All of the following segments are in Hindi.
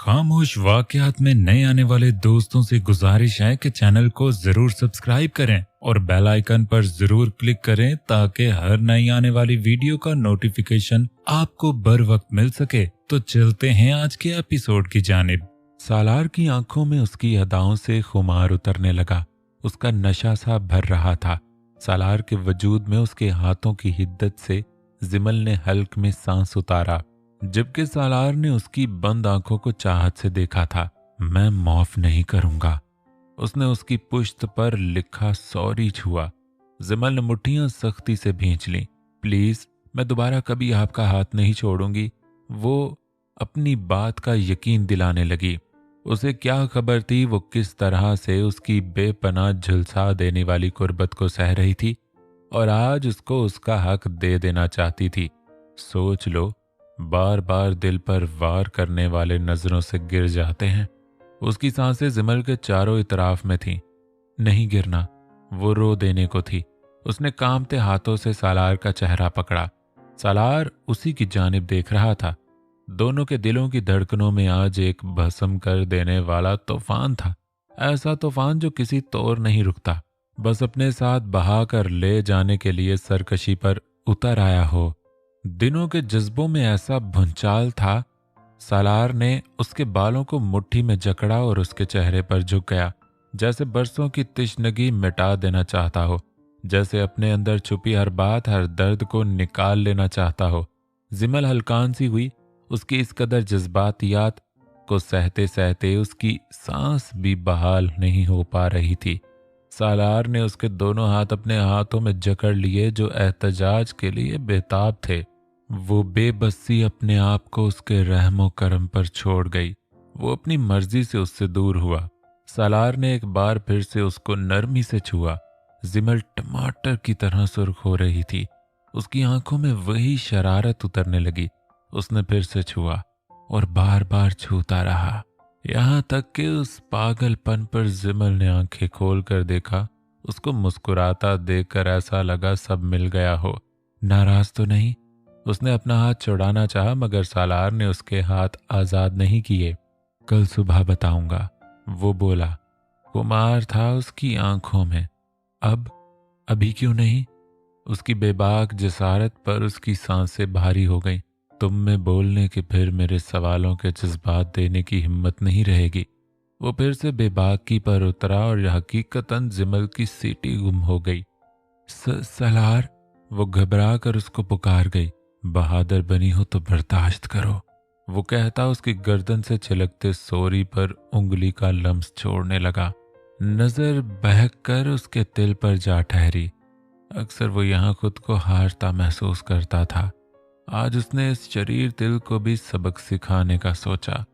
खामोश वाकयात में नए आने वाले दोस्तों से गुजारिश है कि चैनल को जरूर सब्सक्राइब करें और बेल आइकन पर जरूर क्लिक करें ताकि हर नई आने वाली वीडियो का नोटिफिकेशन आपको बर वक्त मिल सके। तो चलते हैं आज के एपिसोड की जानिब। सालार की आंखों में उसकी अदाओं से खुमार उतरने लगा। उसका नशा सा भर रहा था। सालार के वजूद में उसके हाथों की हिद्दत से जिमल ने हल्क में सांस उतारा, जबकि सालार ने उसकी बंद आंखों को चाहत से देखा था। मैं माफ नहीं करूंगा। उसने उसकी पुश्त पर लिखा सॉरी छुआ। जिमल ने मुट्ठियां सख्ती से भींच लीं। प्लीज, मैं दोबारा कभी आपका हाथ नहीं छोड़ूंगी। वो अपनी बात का यकीन दिलाने लगी। उसे क्या खबर थी वो किस तरह से उसकी बेपनाह झुलसा देने वाली कुर्बत को सह रही थी और आज उसको उसका हक दे देना चाहती थी। सोच लो, बार बार दिल पर वार करने वाले नजरों से गिर जाते हैं। उसकी सांसें जिमल के चारों इतराफ में थीं। नहीं गिरना, वो रो देने को थी। उसने कांपते हाथों से सालार का चेहरा पकड़ा। सालार उसी की जानिब देख रहा था। दोनों के दिलों की धड़कनों में आज एक भस्म कर देने वाला तूफान था। ऐसा तूफान जो किसी तौर नहीं रुकता, बस अपने साथ बहा कर ले जाने के लिए सरकशी पर उतर आया हो। दिनों के जज्बों में ऐसा भूचाल था। सालार ने उसके बालों को मुट्ठी में जकड़ा और उसके चेहरे पर झुक गया, जैसे बरसों की तिश्नगी मिटा देना चाहता हो, जैसे अपने अंदर छुपी हर बात, हर दर्द को निकाल लेना चाहता हो। जिमल हल्कान सी हुई। उसकी इस कदर जज्बातियात को सहते सहते उसकी सांस भी बहाल नहीं हो पा रही थी। सालार ने उसके दोनों हाथ अपने हाथों में जकड़ लिए जो एहतजाज के लिए बेताब थे। वो बेबसी अपने आप को उसके रहमो करम पर छोड़ गई। वो अपनी मर्जी से उससे दूर हुआ। सालार ने एक बार फिर से उसको नरमी से छुआ। जिमल टमाटर की तरह सुर्ख हो रही थी। उसकी आंखों में वही शरारत उतरने लगी। उसने फिर से छुआ और बार बार छूता रहा, यहाँ तक कि उस पागलपन पर जिमल ने आंखें खोल कर देखा। उसको मुस्कुराता देखकर ऐसा लगा सब मिल गया हो। नाराज तो नहीं? उसने अपना हाथ छुड़ाना चाहा, मगर सालार ने उसके हाथ आजाद नहीं किए। कल सुबह बताऊंगा, वो बोला। खुमार था उसकी आंखों में। अभी क्यों नहीं? उसकी बेबाक जसारत पर उसकी सांसें भारी हो गईं। तुम में बोलने के फिर मेरे सवालों के जज्बात देने की हिम्मत नहीं रहेगी। वो फिर से बेबाकी पर उतरा और हकीकतन जिमल की सीटी गुम हो गई। सलार, वो घबरा कर उसको पुकार गई। बहादुर बनी हो तो बर्दाश्त करो, वो कहता उसकी गर्दन से छिलकते सोरी पर उंगली का लम्स छोड़ने लगा। नजर बहक कर उसके दिल पर जा ठहरी। अक्सर वो यहाँ खुद को हारता महसूस करता था। आज उसने इस शरीर दिल को भी सबक सिखाने का सोचा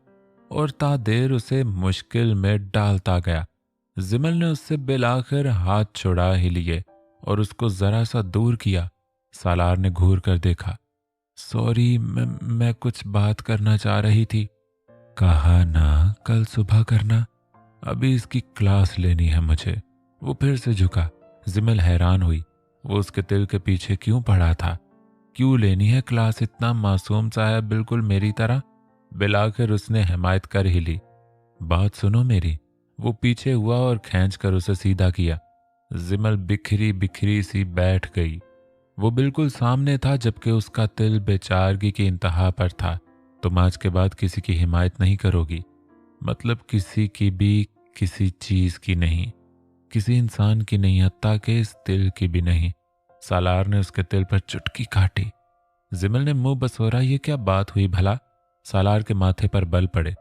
और ता देर उसे मुश्किल में डालता गया। जिमल ने उससे बिलाखिर हाथ छुड़ा ही लिए और उसको जरा सा दूर किया। सालार ने घूर कर देखा। सॉरी, मैं कुछ बात करना चाह रही थी। कहा ना कल सुबह करना, अभी इसकी क्लास लेनी है मुझे। वो फिर से झुका। जिमल हैरान हुई। वो उसके दिल के पीछे क्यों पड़ा था? क्यों लेनी है क्लास? इतना मासूम सा है, बिल्कुल मेरी तरह। बिलाखिर उसने हिमायत कर ही ली। बात सुनो मेरी। वो पीछे हुआ और खींचकर उसे सीधा किया। जिमल बिखरी बिखरी सी बैठ गई। वो बिल्कुल सामने था, जबकि उसका दिल बेचारगी की इंतहा पर था। तुम आज के बाद किसी की हिमायत नहीं करोगी? मतलब किसी की भी, किसी चीज की नहीं, किसी इंसान की नहीं, हत्ता के इस दिल की भी नहीं। सालार ने उसके दिल पर चुटकी काटी। जिमल ने मुंह बसोरा। ये क्या बात हुई भला? सालार के माथे पर बल पड़े।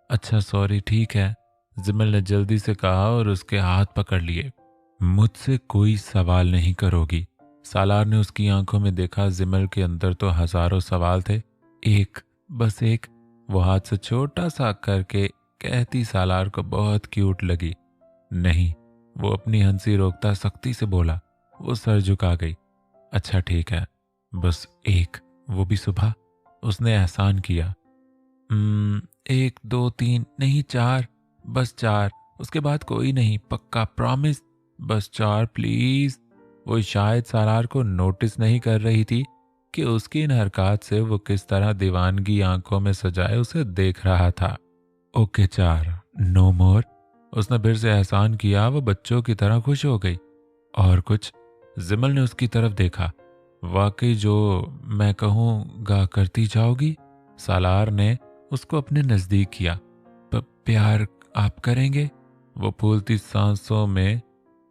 अच्छा सॉरी, ठीक है, जिमल ने जल्दी से कहा और उसके हाथ पकड़ लिए। मुझसे कोई सवाल नहीं करोगी? सालार ने उसकी आंखों में देखा। जिमल के अंदर तो हजारों सवाल थे। एक, बस एक। वो हाथ से छोटा सा करके कहती सालार को बहुत क्यूट लगी। नहीं, वो अपनी हंसी रोकता सख्ती से बोला। वो सर झुका गई। अच्छा ठीक है, बस एक, वो भी सुबह। उसने एहसान किया। 1 2 3 नहीं 4, बस 4, उसके बाद कोई नहीं, पक्का, प्रॉमिस, बस 4 प्लीज। वो शायद सालार को नोटिस नहीं कर रही थी कि उसकी इन हरकत से वो किस तरह दीवानगी आंखों में सजाए उसे देख रहा था। ओके 4, नो मोर। उसने फिर से एहसान किया। वो बच्चों की तरह खुश हो गई। और कुछ? जिमल ने उसकी तरफ देखा। वाकई जो मैं कहूँगा करती जाओगी? सालार ने उसको अपने नज़दीक किया। प्यार आप करेंगे? वो फूलती सांसों में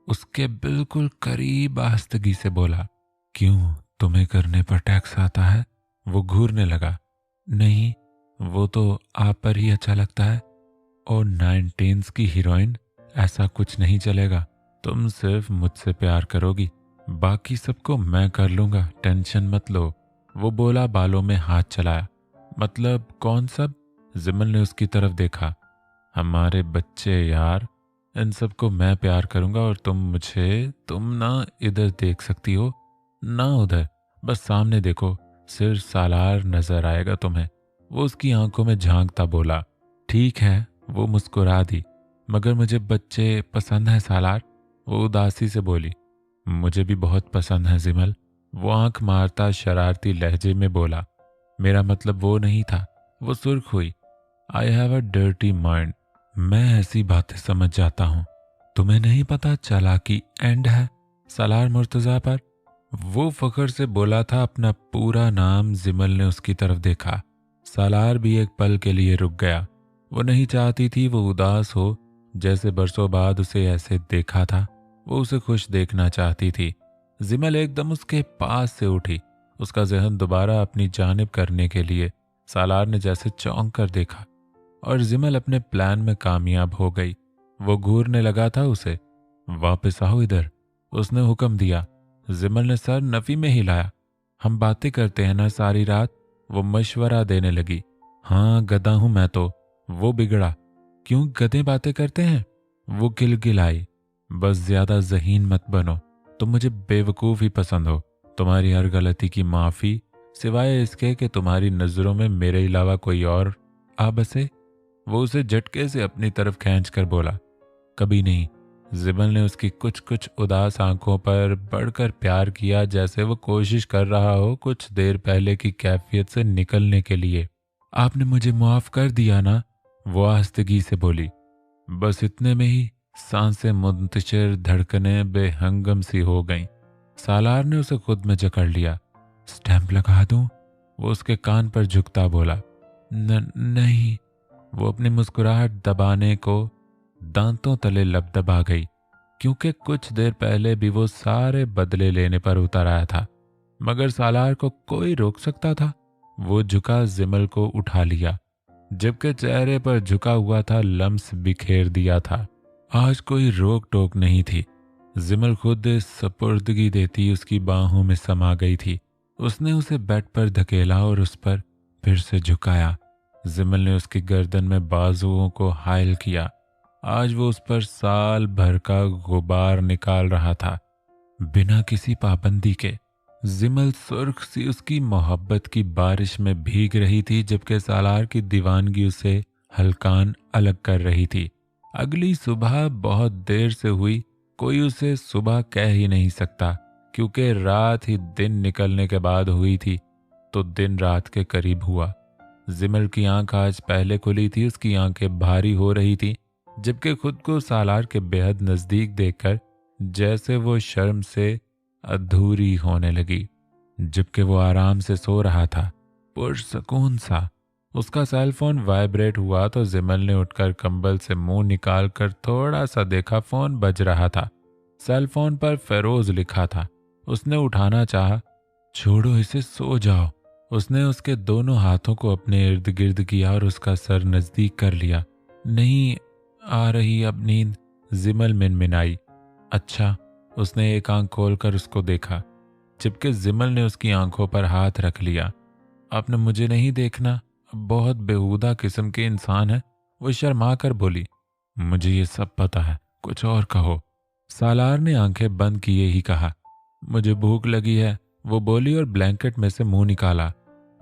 उसके बिल्कुल करीब आस्तगी से बोला। क्यों, तुम्हें करने पर टैक्स आता है? वो घूरने लगा। नहीं, वो तो आप पर ही अच्छा लगता है। और 19s की हीरोइन, ऐसा कुछ नहीं चलेगा। तुम सिर्फ मुझसे प्यार करोगी, बाकी सबको मैं कर लूंगा, टेंशन मत लो। वो बोला, बालों में हाथ चलाया। मतलब कौन सब? जिमल ने उसकी तरफ देखा। हमारे बच्चे यार, इन सबको मैं प्यार करूंगा और तुम ना इधर देख सकती हो ना उधर, बस सामने देखो, सिर्फ सालार नजर आएगा तुम्हें। वो उसकी आंखों में झांकता बोला। ठीक है, वो मुस्कुरा दी। मगर मुझे बच्चे पसंद है सालार, वो उदासी से बोली। मुझे भी बहुत पसंद है जिमल, वो आंख मारता शरारती लहजे में बोला। मेरा मतलब वो नहीं था। वो सुर्ख हुई। I have a dirty mind, मैं ऐसी बातें समझ जाता हूँ। तुम्हें नहीं पता चला कि एंड है सालार मुर्तजा पर? वो फख्र से बोला था। अपना पूरा नाम। जिमल ने उसकी तरफ देखा। सालार भी एक पल के लिए रुक गया। वो नहीं चाहती थी वो उदास हो, जैसे बरसों बाद उसे ऐसे देखा था। वो उसे खुश देखना चाहती थी। जिमल एकदम उसके पास से उठी, उसका जहन दोबारा अपनी जानिब करने के लिए। सालार ने जैसे चौंक कर देखा और जिमल अपने प्लान में कामयाब हो गई। वो घूरने लगा था उसे। वापस आओ इधर, उसने हुक्म दिया। जिमल ने सर नफी में हिलाया। हम बातें करते हैं ना सारी रात, वो मशवरा देने लगी। हाँ, गधा हूं मैं तो। वो बिगड़ा। क्यों गधे बातें करते हैं? वो गिलगिलाई। बस ज्यादा ज़हीन मत बनो, तुम मुझे बेवकूफ़ ही पसंद हो। तुम्हारी हर गलती की माफ़ी, सिवाय इसके कि तुम्हारी नज़रों में मेरे अलावा कोई और आ बसे। वो उसे झटके से अपनी तरफ खींच कर बोला। कभी नहीं। जिमल ने उसकी कुछ कुछ उदास आंखों पर बढ़कर प्यार किया, जैसे वो कोशिश कर रहा हो कुछ देर पहले की कैफियत से निकलने के लिए। आपने मुझे माफ़ कर दिया ना? वो आस्तगी से बोली। बस इतने में ही सांसें मुंतशिर, धड़कनें बेहंगम सी हो गईं। सालार ने उसे खुद में जकड़ लिया। स्टैंप लगा दूं? वो उसके कान पर झुकता बोला। नहीं। वो अपनी मुस्कुराहट दबाने को दांतों तले लब दबा गई, क्योंकि कुछ देर पहले भी वो सारे बदले लेने पर उतर आया था। मगर सालार को कोई रोक सकता था? वो झुका, जिमल को उठा लिया, जबकि चेहरे पर झुका हुआ था लम्स बिखेर दिया था। आज कोई रोक टोक नहीं थी। जिमल खुद सपुर्दगी देती उसकी बाहों में समा गई थी। उसने उसे बेड पर धकेला और उस पर फिर से झुकाया। जिमल ने उसकी गर्दन में बाजुओं को हायल किया। आज वो उस पर साल भर का गुबार निकाल रहा था, बिना किसी पाबंदी के। जिमल सुर्ख सी उसकी मोहब्बत की बारिश में भीग रही थी, जबकि सालार की दीवानगी उसे हल्कान अलग कर रही थी। अगली सुबह बहुत देर से हुई, कोई उसे सुबह कह ही नहीं सकता, क्योंकि रात ही दिन निकलने के बाद हुई थी, तो दिन रात के करीब हुआ। जिमल की आंख आज पहले खुली थी। उसकी आंखें भारी हो रही थी, जबकि खुद को सालार के बेहद नजदीक देखकर जैसे वो शर्म से अधूरी होने लगी। जबकि वो आराम से सो रहा था, पुरसकून सा। उसका सेलफोन वाइब्रेट हुआ तो जिमल ने उठकर कंबल से मुंह निकालकर थोड़ा सा देखा। फोन बज रहा था। सेलफोन पर फेरोज लिखा था। उसने उठाना चाहा। छोड़ो इसे, सो जाओ। उसने उसके दोनों हाथों को अपने इर्द गिर्द किया और उसका सर नजदीक कर लिया। नहीं आ रही अब नींद, जिमल मिनमिनाई। अच्छा। उसने एक आंख खोलकर उसको देखा, जबकि जिमल ने उसकी आंखों पर हाथ रख लिया। आपने मुझे नहीं देखना, बहुत बेहुदा किस्म के इंसान है। वो शर्मा कर बोली। मुझे ये सब पता है, कुछ और कहो। सालार ने आंखें बंद किए ही कहा। मुझे भूख लगी है, वो बोली और ब्लैंकेट में से मुंह निकाला।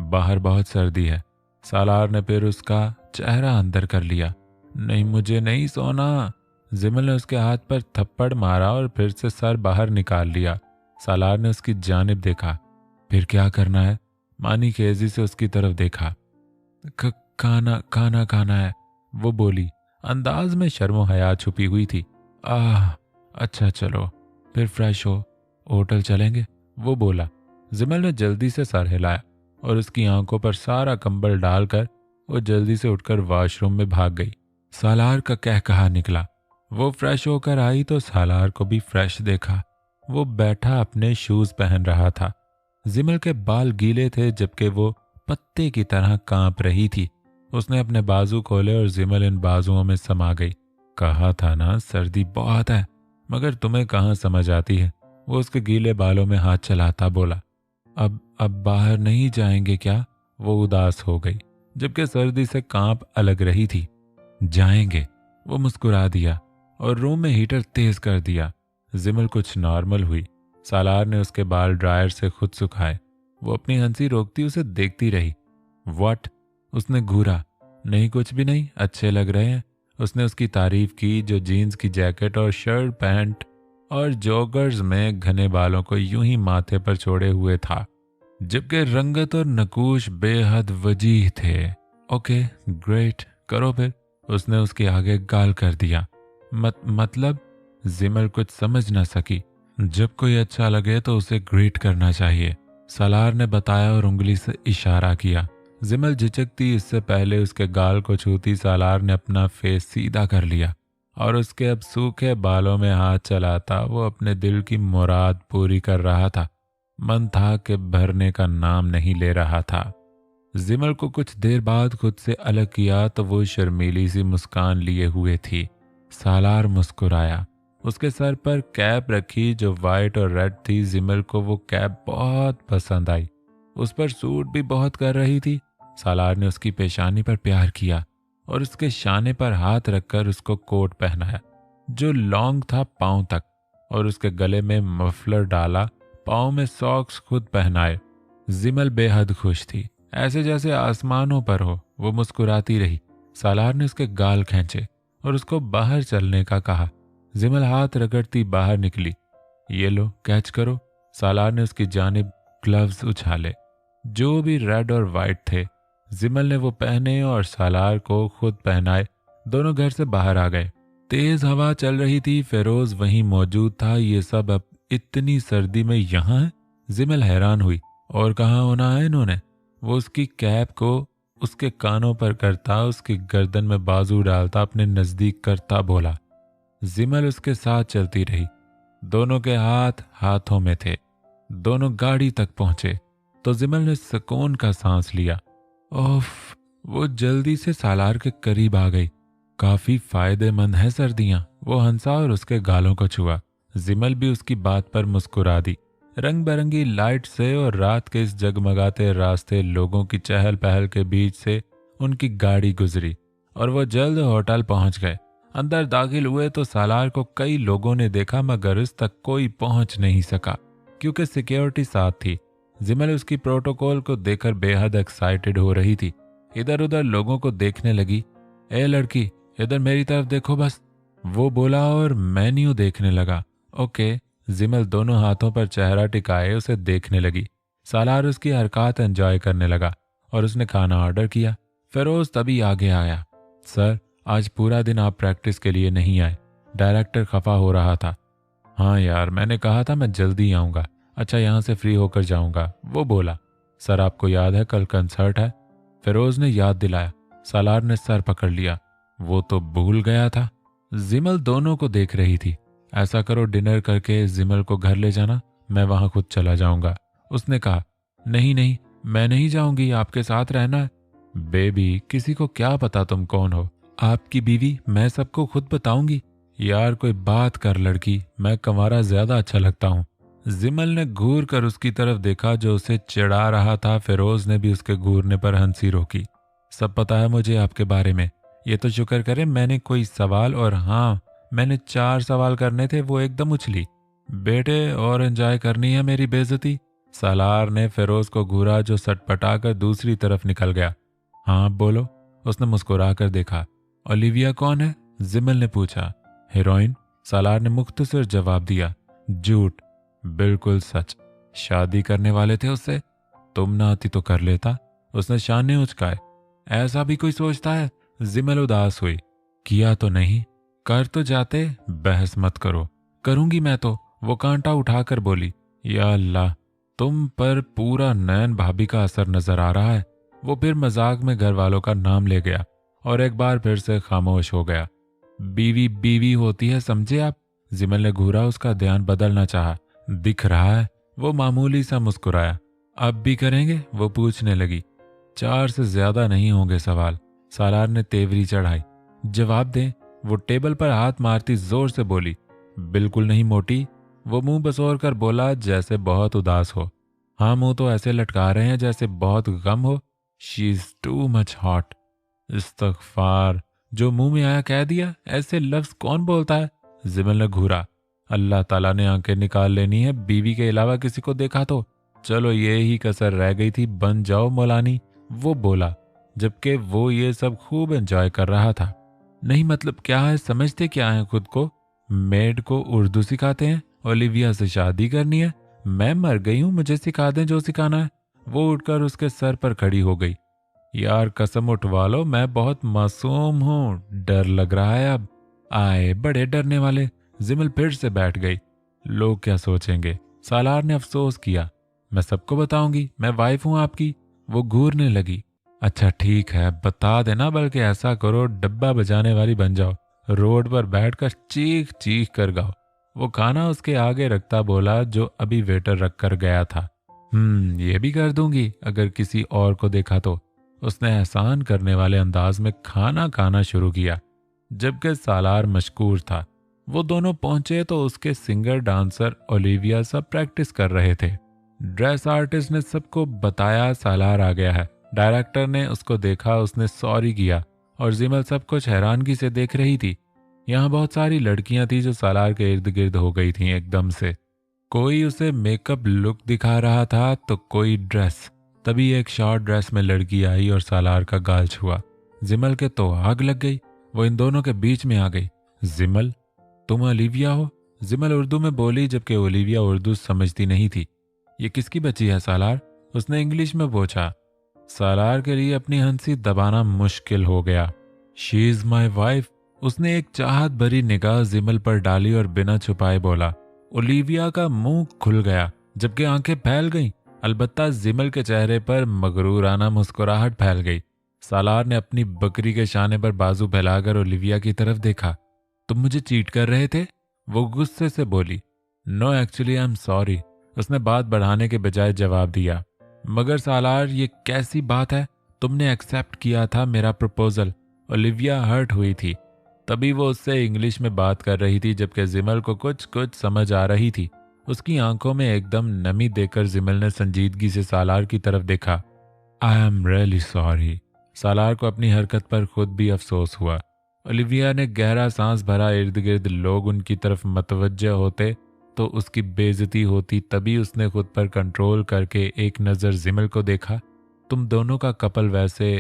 बाहर बहुत सर्दी है। सालार ने फिर उसका चेहरा अंदर कर लिया। नहीं, मुझे नहीं सोना। जिमल ने उसके हाथ पर थप्पड़ मारा और फिर से सर बाहर निकाल लिया। सालार ने उसकी जानिब देखा। फिर क्या करना है? मानी खेजी से उसकी तरफ देखा। खाना खाना है, वो बोली, अंदाज में शर्मो हया छुपी हुई थी। अच्छा चलो, फिर फ्रेश हो, होटल चलेंगे, वो बोला। जिमल ने जल्दी से सर हिलाया और उसकी आंखों पर सारा कंबल डालकर वो जल्दी से उठकर वॉशरूम में भाग गई। सालार का कह कहा निकला। वो फ्रेश होकर आई तो सालार को भी फ्रेश देखा। वो बैठा अपने शूज पहन रहा था। जिमल के बाल गीले थे जबकि वो पत्ते की तरह कांप रही थी। उसने अपने बाजू खोले और जिमल इन बाजुओं में समा गई। कहा था ना सर्दी बहुत है, मगर तुम्हें कहाँ समझ आती है। वो उसके गीले बालों में हाथ चलाता बोला। अब बाहर नहीं जाएंगे क्या? वो उदास हो गई जबकि सर्दी से कांप अलग रही थी। जाएंगे, वो मुस्कुरा दिया और रूम में हीटर तेज कर दिया। जिमल कुछ नॉर्मल हुई। सालार ने उसके बाल ड्रायर से खुद सुखाए। वो अपनी हंसी रोकती उसे देखती रही। व्हाट? उसने घूरा। नहीं, कुछ भी नहीं, अच्छे लग रहे हैं। उसने उसकी तारीफ की जो जीन्स की जैकेट और शर्ट पैंट और जॉगर्स में घने बालों को यूं ही माथे पर छोड़े हुए था जबकि रंगत और नकूश बेहद वजीह थे। ओके ग्रेट, करो फिर। उसने उसके आगे गाल कर दिया। मतलब? जिमल कुछ समझ न सकी। जब कोई अच्छा लगे तो उसे ग्रेट करना चाहिए, सालार ने बताया और उंगली से इशारा किया। जिमल झिझकती इससे पहले उसके गाल को छूती सालार ने अपना फेस सीधा कर लिया और उसके अब सूखे बालों में हाथ चलाता वो अपने दिल की मुराद पूरी कर रहा था। मन था कि भरने का नाम नहीं ले रहा था। जिमल को कुछ देर बाद खुद से अलग किया तो वो शर्मीली सी मुस्कान लिए हुए थी। सालार मुस्कुराया। उसके सर पर कैप रखी जो वाइट और रेड थी। जिमल को वो कैप बहुत पसंद आई। उस पर सूट भी बहुत कर रही थी। सालार ने उसकी पेशानी पर प्यार किया और उसके शाने पर हाथ रखकर उसको कोट पहनाया जो लॉन्ग था पांव तक और उसके गले में मफलर डाला, पांव में सॉक्स खुद पहनाए। जिमल बेहद खुश थी, ऐसे जैसे आसमानों पर हो। वो मुस्कुराती रही। सालार ने उसके गाल खींचे और उसको बाहर चलने का कहा। जिमल हाथ रगड़ती बाहर निकली। ये लो, कैच करो। सालार ने उसकी जानिब ग्लव्स उछाले जो भी रेड और वाइट थे। जिमल ने वो पहने और सालार को खुद पहनाए। दोनों घर से बाहर आ गए। तेज हवा चल रही थी। फेरोज वहीं मौजूद था। ये सब अब इतनी सर्दी में यहाँ है? जिमल हैरान हुई। और कहाँ होना है इन्होंने? वो उसकी कैप को उसके कानों पर करता, उसकी गर्दन में बाजू डालता, अपने नजदीक करता बोला। जिमल उसके साथ चलती रही। दोनों के हाथ हाथों में थे। दोनों गाड़ी तक पहुंचे तो जिमल ने सुकून का सांस लिया। ओफ! वो जल्दी से सालार के करीब आ गई। काफी फायदेमंद है सर्दियां। वो हंसा और उसके गालों को छुआ। जिमल भी उसकी बात पर मुस्कुरा दी। रंग बिरंगी लाइट से और रात के इस जगमगाते रास्ते, लोगों की चहल पहल के बीच से उनकी गाड़ी गुजरी और वो जल्द होटल पहुंच गए। अंदर दाखिल हुए तो सालार को कई लोगों ने देखा मगर उस तक कोई पहुंच नहीं सका क्योंकि सिक्योरिटी साथ थी। जिमल उसकी प्रोटोकॉल को देखकर बेहद एक्साइटेड हो रही थी। इधर उधर लोगों को देखने लगी। ए लड़की, इधर मेरी तरफ देखो बस, वो बोला और मेन्यू देखने लगा। ओके। जिमल दोनों हाथों पर चेहरा टिकाए उसे देखने लगी। सालार उसकी हरकत एंजॉय करने लगा और उसने खाना ऑर्डर किया। फेरोज तभी आगे आया। सर, आज पूरा दिन आप प्रैक्टिस के लिए नहीं आए। डायरेक्टर खफा हो रहा था। हाँ यार, मैंने कहा था मैं जल्दी आऊँगा। अच्छा, यहाँ से फ्री होकर जाऊँगा, वो बोला। सर, आपको याद है कल कंसर्ट है? फेरोज ने याद दिलाया। सालार ने सर पकड़ लिया। वो तो भूल गया था। जिमल दोनों को देख रही थी। ऐसा करो, डिनर करके जिमल को घर ले जाना, मैं वहां खुद चला जाऊंगा। उसने कहा। नहीं नहीं, मैं नहीं जाऊंगी, आपके साथ रहना है। बेबी, किसी को क्या पता तुम कौन हो? आपकी बीवी, मैं सबको खुद बताऊंगी। यार कोई बात कर लड़की, मैं कंवारा ज्यादा अच्छा लगता हूँ। जिमल ने घूर कर उसकी तरफ देखा जो उसे चिढ़ा रहा था। फिरोज ने भी उसके घूरने पर हंसी रोकी। सब पता है मुझे आपके बारे में। ये तो शुक्र करे मैंने कोई सवाल, और हाँ, मैंने 4 सवाल करने थे, वो एकदम उछली। बेटे, और एंजॉय करनी है मेरी बेइज्जती? सालार ने फिरोज को घूरा जो सटपटा कर दूसरी तरफ निकल गया। हाँ बोलो, उसने मुस्कुरा कर देखा। ओलिविया कौन है? जिमल ने पूछा। हीरोइन, सालार ने मुख्तसर जवाब दिया। झूठ। बिल्कुल सच। शादी करने वाले थे उससे? तुम ना आती तो कर लेता। उसने शाने उचकाए। ऐसा भी कोई सोचता है? जिमल उदास हुई। किया तो नहीं, कर तो जाते, बहस मत करो। करूंगी मैं तो, वो कांटा उठाकर बोली। या अल्लाह, तुम पर पूरा नयन भाभी का असर नजर आ रहा है। वो फिर मजाक में घर वालों का नाम ले गया और एक बार फिर से खामोश हो गया। बीवी बीवी होती है, समझे आप? जिमल ने घूरा, उसका ध्यान बदलना चाहा। दिख रहा है। वो मामूली सा मुस्कुराया। अब भी करेंगे? वो पूछने लगी। 4 से ज्यादा नहीं होंगे सवाल। सालार ने तेवरी चढ़ाई। जवाब दें? वो टेबल पर हाथ मारती जोर से बोली। बिल्कुल नहीं मोटी। वो मुंह बसोर कर बोला जैसे बहुत उदास हो। हाँ, मुंह तो ऐसे लटका रहे हैं जैसे बहुत गम हो। She is too much hot. इस्तगफार, जो मुंह में आया कह दिया। ऐसे लफ्ज कौन बोलता है? जिमल ने घूरा। अल्लाह ताला ने आंखें निकाल लेनी है, बीवी के अलावा किसी को देखा तो। चलो ये ही कसर रह गई थी, बन जाओ मौलानी। वो बोला, जबकि वो ये सब खूब एंजॉय कर रहा था। नहीं मतलब क्या है, समझते क्या है खुद को? मेड को उर्दू सिखाते हैं, ओलिविया से शादी करनी है। मैं मर गई हूं, मुझे सिखा दें जो सिखाना है। वो उठकर उसके सर पर खड़ी हो गई। यार कसम उठवा लो, मैं बहुत मासूम हूं, डर लग रहा है अब। आए बड़े डरने वाले। जिमल फिर से बैठ गई। लोग क्या सोचेंगे? सालार ने अफसोस किया। मैं सबको बताऊंगी, मैं वाइफ हूं आपकी। वो घूरने लगी। अच्छा ठीक है, बता देना, बल्कि ऐसा करो डब्बा बजाने वाली बन जाओ, रोड पर बैठकर चीख चीख कर गाओ। वो खाना उसके आगे रखता बोला, जो अभी वेटर रख कर गया था। ये भी कर दूंगी अगर किसी और को देखा तो। उसने एहसान करने वाले अंदाज में खाना खाना शुरू किया। जबकि सालार मशकूर था। वो दोनों पहुंचे तो उसके सिंगर डांसर ओलिविया सब प्रैक्टिस कर रहे थे। ड्रेस आर्टिस्ट ने सबको बताया सालार आ गया है। डायरेक्टर ने उसको देखा, उसने सॉरी किया और जिमल सब कुछ हैरानगी से देख रही थी। यहाँ बहुत सारी लड़कियां थी जो सालार के इर्द गिर्द हो गई थीं एकदम से। कोई उसे मेकअप लुक दिखा रहा था तो कोई ड्रेस। तभी एक शॉर्ट ड्रेस में लड़की आई और सालार का गाल छुआ। जिमल के तो आग लग गई। वो इन दोनों के बीच में आ गई। जिमल, तुम ओलिविया हो? जिमल उर्दू में बोली, जबकि ओलिविया उर्दू समझती नहीं थी। ये किसकी बच्ची है सालार? उसने इंग्लिश में पूछा। सालार के लिए अपनी हंसी दबाना मुश्किल हो गया। She is my wife. उसने एक चाहत भरी निगाह जिमल पर डाली और बिना छुपाए बोला। ओलिविया का मुंह खुल गया, जबकि आंखें फैल गईं। अलबत्ता जिमल के चेहरे पर मगरूराना मुस्कुराहट फैल गई। सालार ने अपनी बकरी के शाने पर बाजू फैलाकर ओलिविया की तरफ देखा। तुम मुझे चीट कर रहे थे? वो गुस्से से बोली। No actually I am sorry. उसने बात बढ़ाने के बजाय जवाब दिया। मगर सालार, ये कैसी बात है? तुमने एक्सेप्ट किया था मेरा प्रपोजल। ओलिविया हर्ट हुई थी। तभी वो उससे इंग्लिश में बात कर रही थी, जबकि जिमल को कुछ कुछ समझ आ रही थी। उसकी आंखों में एकदम नमी देकर जिमल ने संजीदगी से सालार की तरफ देखा। I am really sorry. Salar को अपनी हरकत पर खुद भी अफसोस हुआ। ओलिविया ने गहरा सांस भरा। इर्द गिर्द लोग उनकी तरफ मतवज्जह होते तो उसकी बेइज्जती होती। तभी उसने खुद पर कंट्रोल करके एक नज़र जिमल को देखा। तुम दोनों का कपल वैसे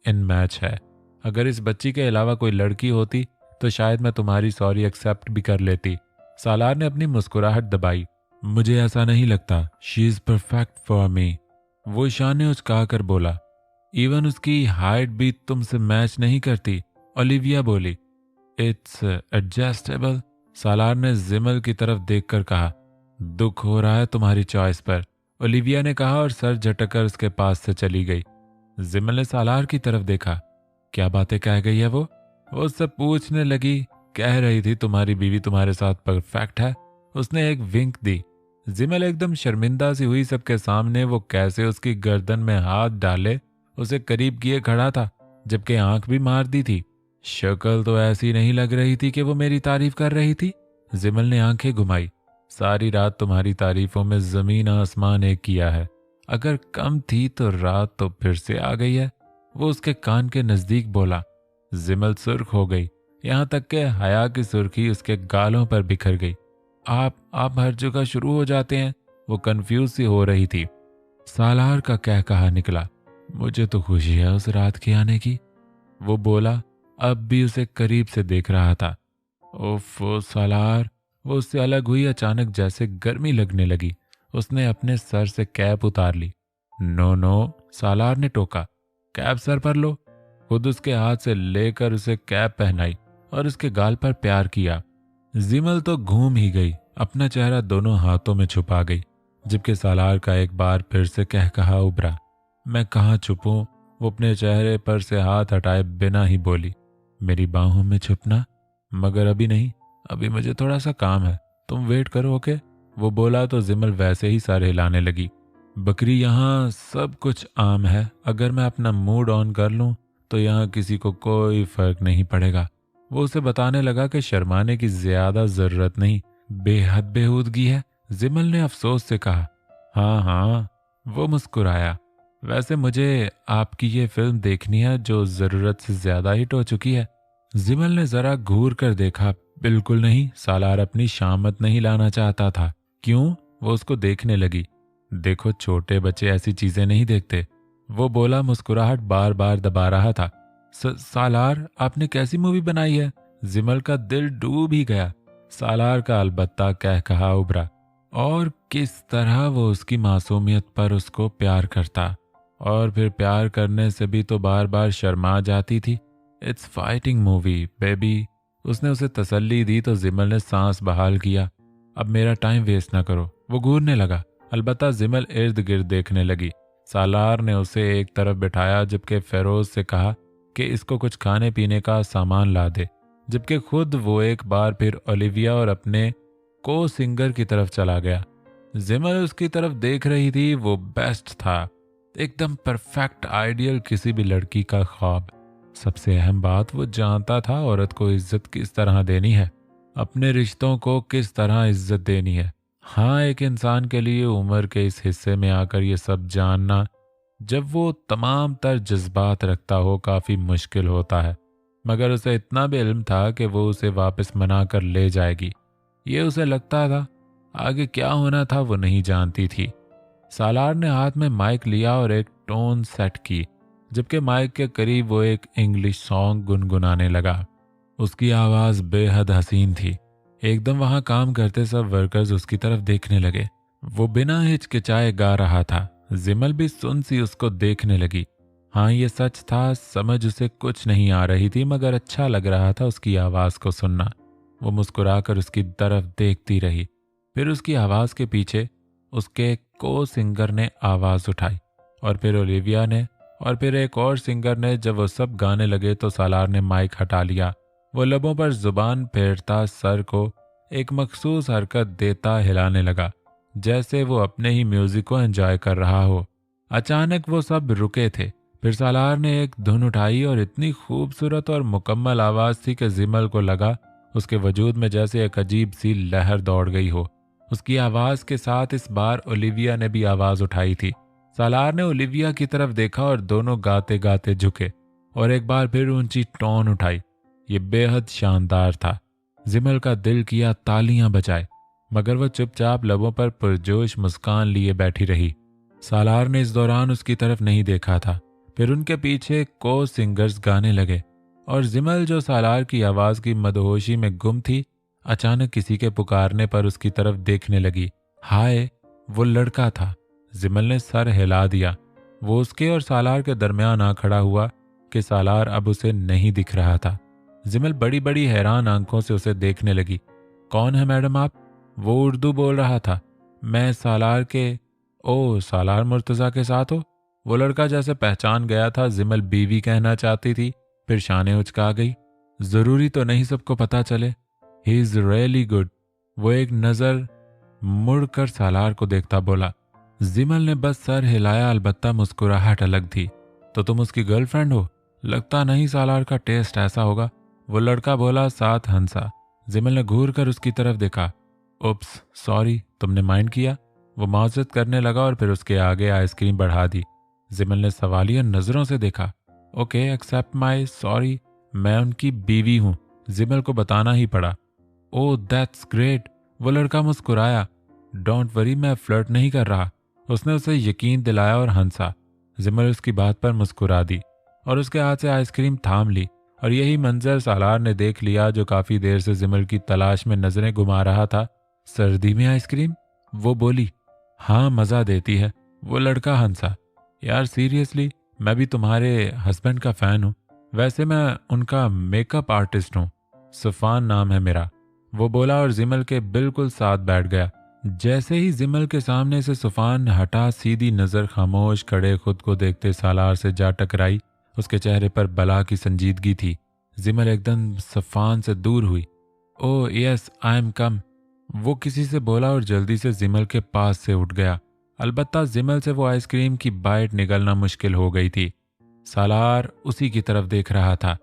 इन मैच है। अगर इस बच्ची के अलावा कोई लड़की होती तो शायद मैं तुम्हारी सॉरी एक्सेप्ट भी कर लेती। सालार ने अपनी मुस्कुराहट दबाई। मुझे ऐसा नहीं लगता। She is perfect for me. वो शाने उचका कर बोला। इवन उसकी हाइट भी तुमसे मैच नहीं करती। ओलिविया बोली। It's adjustable. सालार ने जिमल की तरफ देखकर कहा। दुख हो रहा है तुम्हारी चॉइस पर, ओलिविया ने कहा और सर झटकर उसके पास से चली गई। जिमल ने सालार की तरफ देखा। क्या बातें कह गई है वो उससे पूछने लगी। कह रही थी तुम्हारी बीवी तुम्हारे साथ परफेक्ट है। उसने एक विंक दी। जिमल एकदम शर्मिंदा सी हुई सबके सामने। वो कैसे उसकी गर्दन में हाथ डाले उसे करीब किए खड़ा था, जबकि आंख भी मार दी थी। शक्ल तो ऐसी नहीं लग रही थी कि वो मेरी तारीफ कर रही थी। जिमल ने आंखें घुमाई। सारी रात तुम्हारी तारीफों में जमीन आसमान एक किया है। अगर कम थी तो रात तो फिर से आ गई है। वो उसके कान के नजदीक बोला। जिमल सुर्ख हो गई, यहाँ तक कि हया की सुर्खी उसके गालों पर बिखर गई। आप हर जगह शुरू हो जाते हैं। वो कंफ्यूज सी हो रही थी। सालार का क्या कहा निकला। मुझे तो खुशी है उस रात के आने की। वो बोला, अब भी उसे करीब से देख रहा था। ओफो सालार। वो उससे अलग हुई। अचानक जैसे गर्मी लगने लगी। उसने अपने सर से कैप उतार ली। नो नो, सालार ने टोका। कैप सर पर लो। खुद उसके हाथ से लेकर उसे कैप पहनाई और उसके गाल पर प्यार किया। जिमल तो घूम ही गई, अपना चेहरा दोनों हाथों में छुपा गई, जबकि सालार का एक बार फिर से कह कहा उभरा। मैं कहाँ छुपूं? वो अपने चेहरे पर से हाथ हटाए बिना ही बोली, मेरी बाहों में छुपना? मगर अभी नहीं, अभी मुझे थोड़ा सा काम है, तुम वेट करो ओके? वो बोला तो जिमल वैसे ही सर हिलाने लगी। बकरी, यहाँ सब कुछ आम है, अगर मैं अपना मूड ऑन कर लूं तो यहाँ किसी को कोई फर्क नहीं पड़ेगा। वो उसे बताने लगा कि शर्माने की ज्यादा जरूरत नहीं, बेहद बेहूदगी है। जिमल ने अफसोस से कहा, हाँ हाँ। वो मुस्कुराया, वैसे मुझे आपकी ये फिल्म देखनी है जो जरूरत से ज्यादा हिट हो चुकी है। जिमल ने जरा घूर कर देखा, बिल्कुल नहीं, सालार अपनी शामत नहीं लाना चाहता था। क्यों? वो उसको देखने लगी। देखो, छोटे बच्चे ऐसी चीजें नहीं देखते, वो बोला, मुस्कुराहट बार बार दबा रहा था। सालार, आपने कैसी मूवी बनाई है? जिमल का दिल डूब ही गया। सालार का अलबत्ता कह कहा उभरा, और किस तरह वो उसकी मासूमियत पर उसको प्यार करता, और फिर प्यार करने से भी तो बार बार शर्मा जाती थी। It's fighting movie baby. उसने उसे तसल्ली दी तो जिमल ने सांस बहाल किया। अब मेरा टाइम वेस्ट ना करो। वो घूरने लगा, अलबत्ता जिमल इर्द गिर्द देखने लगी। सालार ने उसे एक तरफ बिठाया, जबकि फेरोज से कहा कि इसको कुछ खाने पीने का सामान ला दे, जबकि खुद वो एक बार फिर ओलिविया और अपने को सिंगर की तरफ चला गया। जिमल उसकी तरफ देख रही थी। वो बेस्ट था, एकदम परफेक्ट, आइडियल, किसी भी लड़की का ख्वाब। सबसे अहम बात, वो जानता था औरत को इज्जत किस तरह देनी है, अपने रिश्तों को किस तरह इज्जत देनी है। हाँ, एक इंसान के लिए उम्र के इस हिस्से में आकर ये सब जानना, जब वो तमाम तर जज्बात रखता हो, काफी मुश्किल होता है। मगर उसे इतना भी इल्म था कि वो उसे वापस मना कर ले जाएगी। ये उसे लगता था, आगे क्या होना था वो नहीं जानती थी। सालार ने हाथ में माइक लिया और एक टोन सेट की, जबकि माइक के करीब वो एक इंग्लिश सॉन्ग गुनगुनाने लगा। उसकी आवाज बेहद हसीन थी। एकदम वहां काम करते सब वर्कर्स उसकी तरफ देखने लगे। वो बिना हिचकिचाए गा रहा था। जिमल भी सुन सी उसको देखने लगी। हाँ, ये सच था, समझ उसे कुछ नहीं आ रही थी, मगर अच्छा लग रहा था उसकी आवाज को सुनना। वो मुस्कुराकर उसकी तरफ देखती रही। फिर उसकी आवाज के पीछे उसके को सिंगर ने आवाज उठाई, और फिर ओलिविया ने, और फिर एक और सिंगर ने। जब वो सब गाने लगे तो सालार ने माइक हटा लिया। वो लबों पर जुबान फेरता, सर को एक मखसूस हरकत देता हिलाने लगा, जैसे वो अपने ही म्यूजिक को एंजॉय कर रहा हो। अचानक वो सब रुके थे। फिर सालार ने एक धुन उठाई और इतनी खूबसूरत और मुकम्मल आवाज थी कि जिमल को लगा उसके वजूद में जैसे एक अजीब सी लहर दौड़ गई हो। उसकी आवाज के साथ इस बार ओलिविया ने भी आवाज उठाई थी। सालार ने ओलिविया की तरफ देखा और दोनों गाते गाते झुके और एक बार फिर ऊंची टोन उठाई। ये बेहद शानदार था। जिमल का दिल किया तालियां बजाए, मगर वह चुपचाप लबों पर पुरजोश मुस्कान लिए बैठी रही। सालार ने इस दौरान उसकी तरफ नहीं देखा था। फिर उनके पीछे को सिंगर्स गाने लगे और जिमल, जो सालार की आवाज की मदहोशी में गुम थी, अचानक किसी के पुकारने पर उसकी तरफ देखने लगी। हाय, वो लड़का था। जिमल ने सर हिला दिया। वो उसके और सालार के दरमियान आ खड़ा हुआ कि सालार अब उसे नहीं दिख रहा था। जिमल बड़ी बड़ी हैरान आंखों से उसे देखने लगी। कौन है मैडम आप? वो उर्दू बोल रहा था। मैं सालार के। ओ, सालार मुर्तजा के साथ हो? वो लड़का जैसे पहचान गया था। जिमल बीवी कहना चाहती थी, फिर शाने उचका गई। जरूरी तो नहीं सबको पता चले। He is really good. वो एक नजर मुड़कर सालार को देखता बोला। जिमल ने बस सर हिलाया, अलबत्ता मुस्कुराहट अलग थी। तो तुम उसकी गर्लफ्रेंड हो? लगता नहीं सालार का टेस्ट ऐसा होगा, वो लड़का बोला, साथ हंसा। जिमल ने घूर कर उसकी तरफ देखा। उप्स, सॉरी, तुमने माइंड किया? वो माजरत करने लगा और फिर उसके आगे आइसक्रीम बढ़ा दी। जिमल ने सवालिया नजरों से देखा। ओके, एक्सेप्ट माई सॉरी, मैं उनकी बीवी हूं। जिमल को बताना ही पड़ा। ओह, दैट्स ग्रेट। वो लड़का मुस्कुराया। डोंट वरी, मैं फ्लर्ट नहीं कर रहा। उसने उसे यकीन दिलाया और हंसा। जिमल उसकी बात पर मुस्कुरा दी और उसके हाथ से आइसक्रीम थाम ली। और यही मंजर सालार ने देख लिया, जो काफी देर से जिमल की तलाश में नजरें घुमा रहा था। सर्दी में आइसक्रीम? वो बोली। हाँ, मजा देती है। वो लड़का हंसा। यार सीरियसली, मैं भी तुम्हारे हस्बैंड का फैन हूँ। वैसे मैं उनका मेकअप आर्टिस्ट हूँ, सुफान नाम है मेरा, वो बोला और जिमल के बिल्कुल साथ बैठ गया। जैसे ही जिमल के सामने से सुफान हटा, सीधी नजर खामोश खड़े खुद को देखते सालार से जा टकराई। उसके चेहरे पर बला की संजीदगी थी। जिमल एकदम सुफान से दूर हुई। ओ यस आई एम कम, वो किसी से बोला और जल्दी से जिमल के पास से उठ गया। अलबत्ता जिमल से वो आइसक्रीम की बाइट निगलना मुश्किल हो गई थी। सालार उसी की तरफ देख रहा था।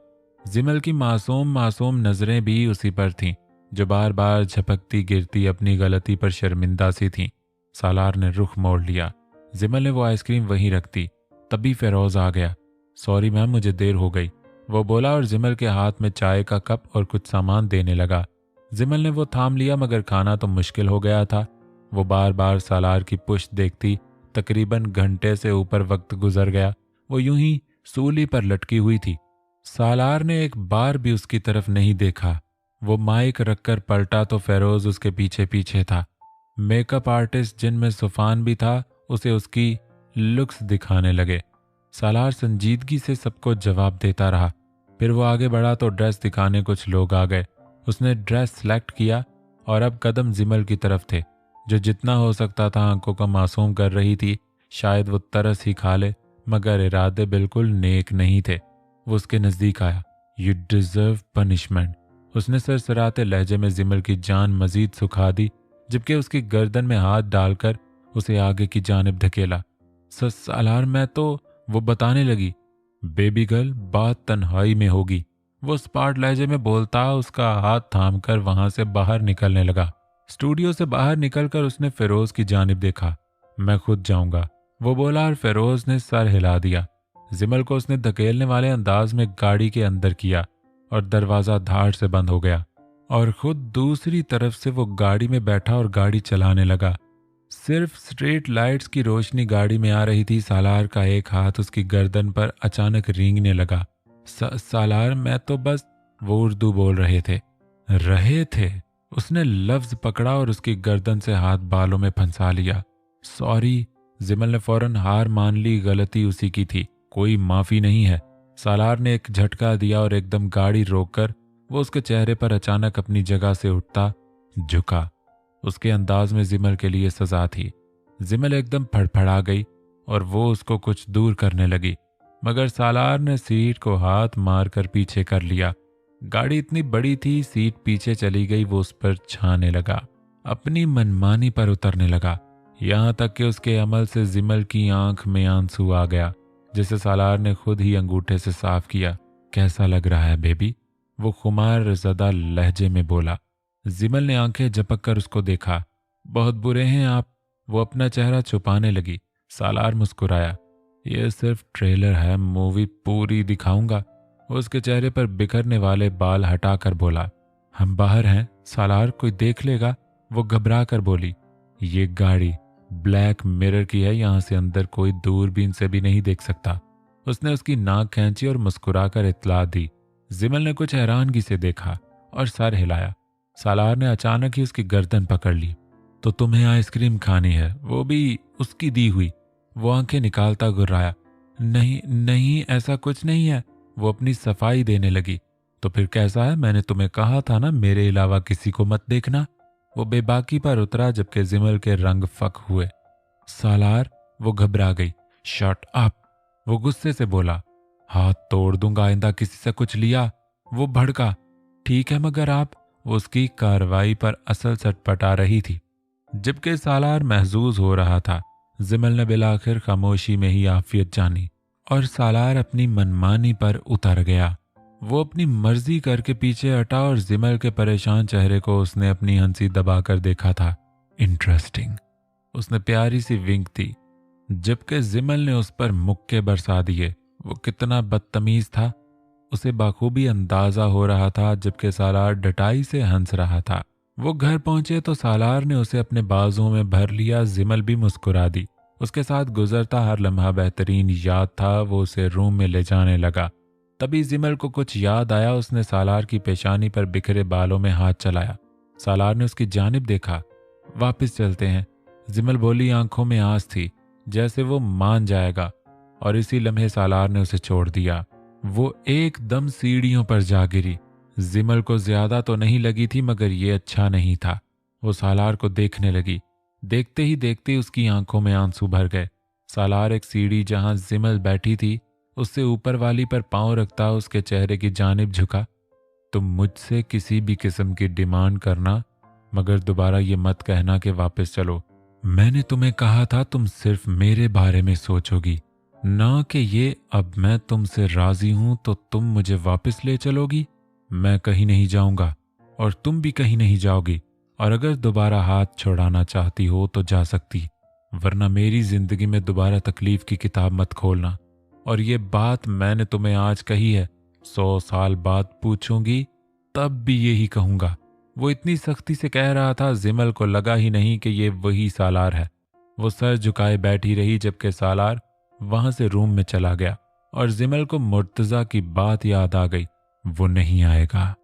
जिमल की मासूम मासूम नजरें भी उसी पर थीं, जो बार बार झपकती गिरती अपनी गलती पर शर्मिंदा सी थीं। सालार ने रुख मोड़ लिया। जिमल ने वो आइसक्रीम वहीं रख दी। तभी फेरोज आ गया। सॉरी मैम, मुझे देर हो गई, वो बोला और जिमल के हाथ में चाय का कप और कुछ सामान देने लगा। जिमल ने वो थाम लिया, मगर खाना तो मुश्किल हो गया था। वो बार बार सालार की पुश्त देखती। तकरीबन घंटे से ऊपर वक्त गुजर गया। वो यूं ही सूली पर लटकी हुई थी। सालार ने एक बार भी उसकी तरफ नहीं देखा। वो माइक रखकर पलटा तो फेरोज उसके पीछे पीछे था। मेकअप आर्टिस्ट, जिनमें सुफान भी था, उसे उसकी लुक्स दिखाने लगे। सालार संजीदगी से सबको जवाब देता रहा। फिर वो आगे बढ़ा तो ड्रेस दिखाने कुछ लोग आ गए। उसने ड्रेस सेलेक्ट किया और अब कदम जिमल की तरफ थे, जो जितना हो सकता था आंखों का मासूम कर रही थी। शायद वो तरस ही खा ले, मगर इरादे बिल्कुल नेक नहीं थे। वो उसके नजदीक आया। यू डिजर्व पनिशमेंट, उसने सरसराते लहजे में जिमल की जान मजीद सुखा दी, जबकि उसकी गर्दन में हाथ डालकर उसे आगे की जानिब धकेला। सालार मैं तो, वो बताने लगी। बेबी गर्ल, बात तन्हाई में होगी, वो स्पार्ट लहजे में बोलता उसका हाथ थामकर वहां से बाहर निकलने लगा। स्टूडियो से बाहर निकलकर उसने फेरोज की जानिब देखा। मैं खुद जाऊंगा, वो बोला और फेरोज ने सर हिला दिया। जिमल को उसने धकेलने वाले अंदाज में गाड़ी के अंदर किया और दरवाजा धाड़ से बंद हो गया और खुद दूसरी तरफ से वो गाड़ी में बैठा और गाड़ी चलाने लगा। सिर्फ स्ट्रीट लाइट्स की रोशनी गाड़ी में आ रही थी। सालार का एक हाथ उसकी गर्दन पर अचानक रेंगने लगा। सालार मैं तो बस, वो उर्दू बोल रहे थे। उसने लफ्ज पकड़ा और उसकी गर्दन से हाथ बालों में फंसा लिया। सॉरी, जिमल ने फौरन हार मान ली। गलती उसी की थी, कोई माफी नहीं है। सालार ने एक झटका दिया और एकदम गाड़ी रोककर वो उसके चेहरे पर अचानक अपनी जगह से उठता झुका। उसके अंदाज में जिमल के लिए सजा थी। जिमल एकदम फड़फड़ा गई और वो उसको कुछ दूर करने लगी, मगर सालार ने सीट को हाथ मारकर पीछे कर लिया। गाड़ी इतनी बड़ी थी, सीट पीछे चली गई। वो उस पर छाने लगा, अपनी मनमानी पर उतरने लगा, यहां तक कि उसके अमल से जिमल की आंख में आंसू आ गया, जिसे सालार ने खुद ही अंगूठे से साफ किया। कैसा लग रहा है बेबी, वो खुमार ज़दा लहजे में बोला। जिमल ने आंखें झपक कर उसको देखा। बहुत बुरे हैं आप, वो अपना चेहरा छुपाने लगी। सालार मुस्कुराया। यह सिर्फ ट्रेलर है, मूवी पूरी दिखाऊंगा। वो उसके चेहरे पर बिखरने वाले बाल हटाकर बोला। हम बाहर हैं सालार, कोई देख लेगा, वो घबरा कर बोली। ये गाड़ी ब्लैक मिरर की है, यहां से अंदर कोई दूरबीन से भी नहीं देख सकता। उसने उसकी नाक खींची और मुस्कुराकर इत्तला दी। जिमल ने कुछ हैरानगी से देखा और सर हिलाया। सालार ने अचानक ही उसकी गर्दन पकड़ ली। तो तुम्हें आइसक्रीम खानी है, वो भी उसकी दी हुई। वो आंखें निकालता गुर्राया। नहीं नहीं, ऐसा कुछ नहीं है, वो अपनी सफाई देने लगी। तो फिर कैसा है, मैंने तुम्हें कहा था ना मेरे अलावा किसी को मत देखना। वो बेबाकी पर उतरा, जबकि जिमल के रंग फक हुए। सालार, वो घबरा गई। शट अप, वो गुस्से से बोला। हाथ तोड़ दूंगा आइंदा किसी से कुछ लिया, वो भड़का। ठीक है मगर आप, वो उसकी कार्रवाई पर असल सटपटा रही थी, जबकि सालार महजूज हो रहा था। जिमल ने बिलाखिर खामोशी में ही आफियत जानी और सालार अपनी मनमानी पर उतर गया। वो अपनी मर्जी करके पीछे हटा और जिमल के परेशान चेहरे को उसने अपनी हंसी दबाकर देखा था। इंटरेस्टिंग, उसने प्यारी सी विंक दी, जबकि जिमल ने उस पर मुक्के बरसा दिए। वो कितना बदतमीज था उसे बाखूबी अंदाजा हो रहा था, जबकि सालार डटाई से हंस रहा था। वो घर पहुंचे तो सालार ने उसे अपने बाजुओं में भर लिया। जिमल भी मुस्कुरा दी। उसके साथ गुजरता हर लम्हा बेहतरीन याद था। वो उसे रूम में ले जाने लगा। तभी जिमल को कुछ याद आया। उसने सालार की पेशानी पर बिखरे बालों में हाथ चलाया। सालार ने उसकी जानिब देखा। वापस चलते हैं, जिमल बोली। आंखों में आस थी, जैसे वो मान जाएगा, और इसी लम्हे सालार ने उसे छोड़ दिया। वो एकदम सीढ़ियों पर जा गिरी। जिमल को ज्यादा तो नहीं लगी थी, मगर ये अच्छा नहीं था। वो सालार को देखने लगी। देखते ही देखते उसकी आंखों में आंसू भर गए। सालार एक सीढ़ी जहां जिमल बैठी थी उससे ऊपर वाली पर पांव रखता उसके चेहरे की जानिब झुका। तुम मुझसे किसी भी किस्म की डिमांड करना, मगर दोबारा ये मत कहना कि वापस चलो। मैंने तुम्हें कहा था तुम सिर्फ मेरे बारे में सोचोगी, ना कि ये अब मैं तुमसे राजी हूं तो तुम मुझे वापस ले चलोगी। मैं कहीं नहीं जाऊंगा और तुम भी कहीं नहीं जाओगी, और अगर दोबारा हाथ छुड़ाना चाहती हो तो जा सकती, वरना मेरी जिंदगी में दोबारा तकलीफ की किताब मत खोलना। और ये बात मैंने तुम्हें आज कही है, 100 साल बाद पूछूंगी तब भी यही कहूंगा। वो इतनी सख्ती से कह रहा था, जिमल को लगा ही नहीं कि ये वही सालार है। वो सर झुकाए बैठी रही जबकि सालार वहां से रूम में चला गया। और जिमल को मुर्तजा की बात याद आ गई, वो नहीं आएगा।